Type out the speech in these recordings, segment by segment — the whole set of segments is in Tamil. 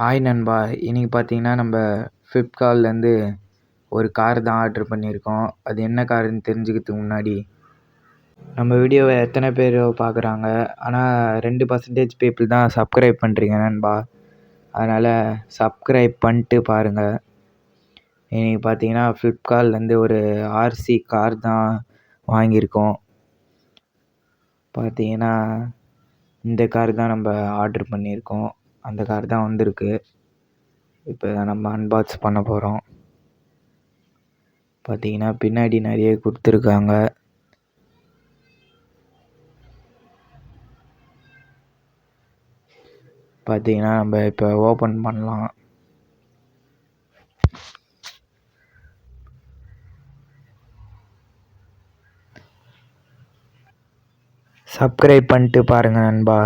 ஹாய் நண்பா! இன்னைக்கு பார்த்தீங்கன்னா, நம்ம ஃப்ளிப்கார்ட்லேருந்து ஒரு கார் தான் ஆர்டர் பண்ணியிருக்கோம். அது என்ன காருன்னு தெரிஞ்சுக்கிறதுக்கு முன்னாடி, நம்ம வீடியோவை எத்தனை பேர் பார்க்குறாங்க? ஆனால் 2% பீப்புள் தான் சப்ஸ்கிரைப் பண்ணுறீங்க நண்பா. அதனால் சப்ஸ்கிரைப் பண்ணிட்டு பாருங்கள். இன்னைக்கு பார்த்தீங்கன்னா, ஃப்ளிப்கார்ட்லேருந்து ஒரு ஆர்சி கார் தான் வாங்கியிருக்கோம். பார்த்தீங்கன்னா, இந்த கார் தான் நம்ம ஆர்டர் பண்ணியிருக்கோம். அந்த கார் தான் வந்திருக்கு. இப்போ நம்ம அன்பாக்ஸ் பண்ண போகிறோம். பார்த்தீங்கன்னா, பின்னாடி நிறைய கொடுத்துருக்காங்க. பார்த்தீங்கன்னா, நம்ம இப்போ ஓப்பன் பண்ணலாம். சப்ஸ்கிரைப் பண்ணிட்டு பாருங்கள் நண்பா.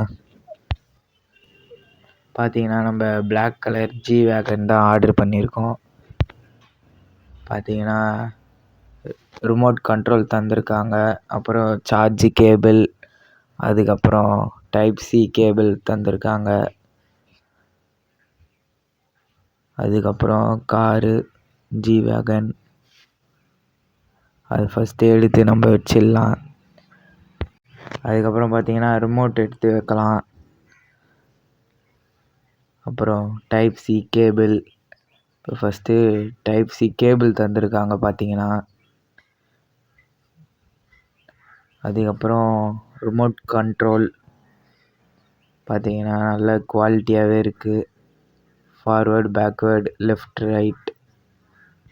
பார்த்தீங்கன்னா, நம்ம பிளாக் கலர் ஜி வேகன் தான் ஆர்டர் பண்ணியிருக்கோம். பார்த்தீங்கன்னா, ரிமோட் கண்ட்ரோல் தந்திருக்காங்க. அப்புறம் சார்ஜ் கேபிள், அதுக்கப்புறம் டைப் சி கேபிள் தந்திருக்காங்க. அதுக்கப்புறம் காரு ஜி வேகன், அது ஃபஸ்ட்டு எடுத்து நம்ம வச்சிடலாம். அதுக்கப்புறம் பார்த்தீங்கன்னா, ரிமோட் எடுத்து வைக்கலாம். அப்புறம் டைப் சி கேபிள், இப்போ ஃபஸ்ட்டு டைப் சி கேபிள் தந்திருக்காங்க பார்த்தீங்கன்னா. அதுக்கப்புறம் ரிமோட் கண்ட்ரோல் பார்த்தீங்கன்னா நல்ல குவாலிட்டியாகவே இருக்குது. Forward, backward, left, right.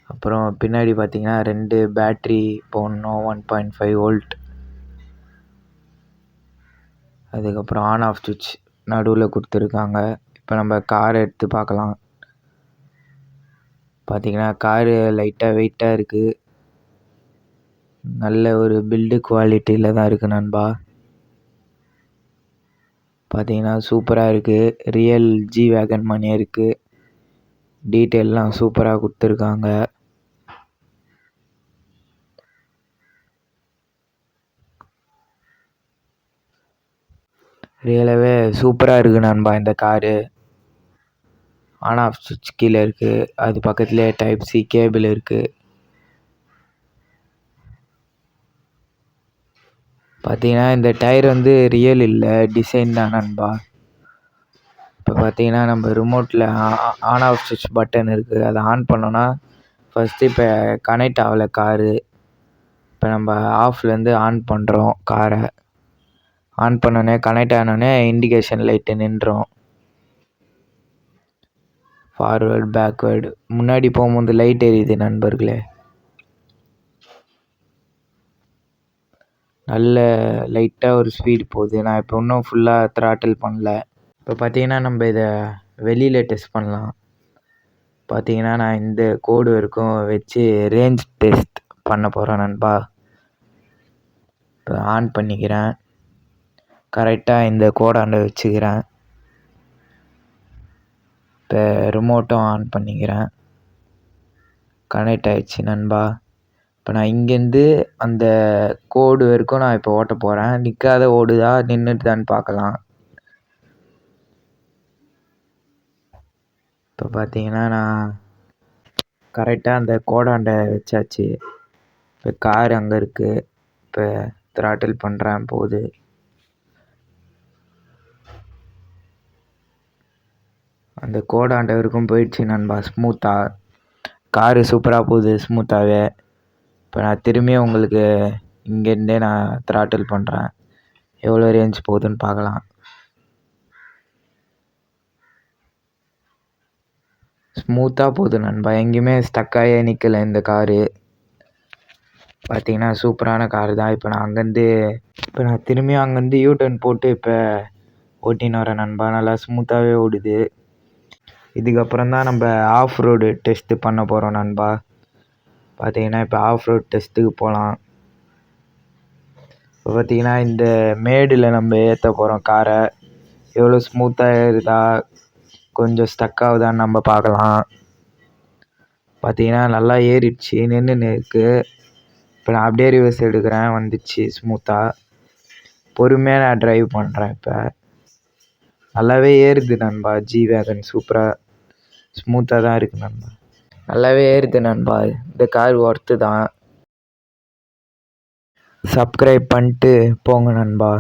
அப்புறம் பின்னாடி பார்த்தீங்கன்னா 2 பேட்ரி போடணும், 1.5 வோல்ட். அதுக்கப்புறம் ஆன் ஆஃப் சுவிட்ச் நடுவில் கொடுத்துருக்காங்க. இப்போ நம்ம காரை எடுத்து பார்க்கலாம். பார்த்தீங்கன்னா, காரு லைட்டாக வெயிட்டாக இருக்குது. நல்ல ஒரு பில்டு குவாலிட்டியில் தான் இருக்குது நண்பா. பார்த்தீங்கன்னா, சூப்பராக இருக்குது. ரியல் ஜி வேகன் மாதிரியே இருக்குது. டீட்டெயிலெலாம் சூப்பராக கொடுத்துருக்காங்க. ரியலாகவே சூப்பராக இருக்குது நண்பா இந்த காரு. ஆன் ஆஃப் சுவிட்ச் கீழே இருக்குது. அது பக்கத்துலேயே டைப் சி கேபிள் இருக்குது. பார்த்தீங்கன்னா, இந்த டயர் வந்து ரியல் இல்லை, டிசைன் தான் நண்பா. இப்போ பார்த்தீங்கன்னா, நம்ம ரிமோட்டில் ஆன் ஆஃப் சுவிட்ச் பட்டன் இருக்குது. அதை ஆன் பண்ணோன்னா ஃபஸ்ட்டு இப்போ கனெக்ட் ஆகலை காரு. இப்போ நம்ம ஆஃப்லேருந்து ஆன் பண்ணுறோம் காரை. ஆன் பண்ணோடனே கனெக்ட் ஆனோடனே இண்டிகேஷன் லைட்டு நின்றோம். ஃபார்வேர்டு, பேக்வேர்டு, முன்னாடி போகும்போது லைட் எரியுது நண்பர்களே. நல்ல லைட்டாக ஒரு ஸ்பீடு போகுது. நான் இப்போ இன்னும் ஃபுல்லாக த்ராட்டில் பண்ணல. இப்போ பார்த்தீங்கன்னா, நம்ம இதை வெளியில் டெஸ்ட் பண்ணலாம். பார்த்தீங்கன்னா, நான் இந்த கோடு வரைக்கும் வச்சு ரேஞ்ச் டெஸ்ட் பண்ண போகிறேன் நண்பா. இப்போ ஆன் பண்ணிக்கிறேன். கரெக்டாக இந்த கோடாண்ட வச்சுக்கிறேன். இப்போ ரிமோட்டும் ஆன் பண்ணிக்கிறேன். கனெக்ட் ஆகிடுச்சு நண்பா. இப்போ நான் இங்கேருந்து அந்த கோடு வரைக்கும் நான் இப்போ ஓட்ட போகிறேன். நிற்காத ஓடுதா நின்றுட்டுதான்னு பார்க்கலாம். இப்போ பார்த்தீங்கன்னா, நான் கரெக்டாக அந்த கோடாண்ட வச்சாச்சு. இப்போ கார் அங்கே இருக்குது. இப்போ த்ராட்டில் பண்ணுறேன், போகுது. அந்த கோடாண்ட வரைக்கும் போயிடுச்சு நண்பா ஸ்மூத்தாக. காரு சூப்பராக போகுது ஸ்மூத்தாகவே. இப்போ நான் திரும்பியும் உங்களுக்கு இங்கேருந்தே நான் த்ராட்டில் பண்ணுறேன். எவ்வளோ ரேஞ்ச் போகுதுன்னு பார்க்கலாம். ஸ்மூத்தாக போகுது நண்பா, எங்கேயுமே ஸ்டக்காகவே நிற்கலை இந்த காரு. பார்த்தீங்கன்னா, சூப்பரான காரு தான். இப்போ நான் திரும்பியும் அங்கேருந்து யூடர்ன் போட்டு இப்போ ஓட்டின்னு வரேன் நண்பா. நல்லா ஸ்மூத்தாகவே ஓடுது. இதுக்கப்புறம் தான் நம்ம ஆஃப் ரோடு டெஸ்ட்டு பண்ண போகிறோம் நண்பா. பார்த்தீங்கன்னா, இப்போ ஆஃப் ரோட் டெஸ்ட்டுக்கு போகலாம். இப்போ பார்த்தீங்கன்னா, இந்த மேடில் நம்ம ஏற்ற போகிறோம் காரை. எவ்வளோ ஸ்மூத்தாக ஏறுதா, கொஞ்சம் ஸ்டக் ஆகுதான்னு நம்ம பார்க்கலாம். பார்த்தீங்கன்னா, நல்லா ஏறிடுச்சு, நின்றுன்னு இருக்குது. இப்போ நான் அப்படியே ரிவர்ஸ் எடுக்கிறேன், வந்துச்சு ஸ்மூத்தாக. பொறுமையாக நான் ட்ரைவ் பண்ணுறேன். இப்போ நல்லாவே ஏறுது நண்பா ஜி வேகன் சூப்பராக. ஸ்மூத்தாக தான் இருக்குது நண்பா. நல்லாவே ஏறுது நண்பா. இந்த கார் ஒர்த்து தான். சப்ஸ்கிரைப் பண்ணிட்டு போங்க நண்பா.